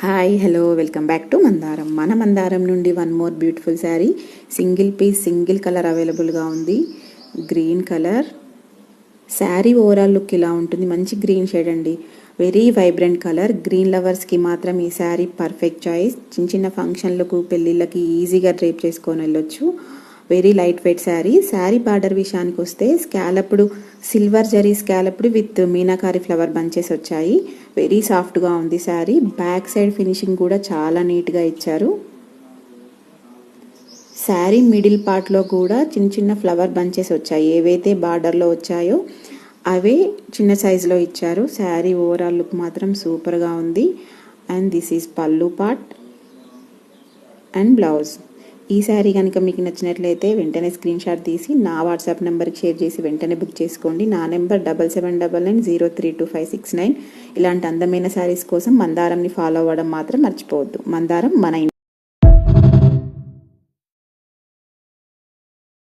Hi hello welcome back to Mandaram. మన మందారం నుండి one more beautiful sari, single piece single colour అవైలబుల్గా ఉంది. Green colour sari overall look ఇలా ఉంటుంది. మంచి గ్రీన్ షేడ్ అండి, వెరీ వైబ్రెంట్ కలర్. గ్రీన్ లవర్స్కి మాత్రం ఈ శారీ పర్ఫెక్ట్ చాయిస్. చిన్న చిన్న ఫంక్షన్లకు పెళ్ళిళ్ళకి ఈజీగా డ్రేప్ చేసుకొని వెళ్ళొచ్చు. Very light weight sari. Sari border విషయానికి వస్తే scalloped silver zari scalloped with meenakari flower bunches వచ్చాయి. వెరీ సాఫ్ట్గా ఉంది శారీ. బ్యాక్ సైడ్ ఫినిషింగ్ కూడా చాలా నీట్గా ఇచ్చారు. శారీ మిడిల్ పార్ట్లో కూడా చిన్న చిన్న ఫ్లవర్ బంచెస్ వచ్చాయి. ఏవైతే బార్డర్లో వచ్చాయో అవే చిన్న సైజులో ఇచ్చారు. శారీ ఓవరాల్ లుక్ మాత్రం సూపర్గా ఉంది. అండ్ దిస్ ఈజ్ పల్లు పార్ట్ అండ్ బ్లౌజ్. ఈ శారీ కనుక మీకు నచ్చినట్లయితే వెంటనే స్క్రీన్ షాట్ తీసి నా వాట్సాప్ నెంబర్కి షేర్ చేసి వెంటనే బుక్ చేసుకోండి. నా నెంబర్ 7799032569. ఇలాంటి అందమైన శారీస్ కోసం మందారంని ఫాలో అవ్వడం మాత్రం మర్చిపోవద్దు. మందారం మన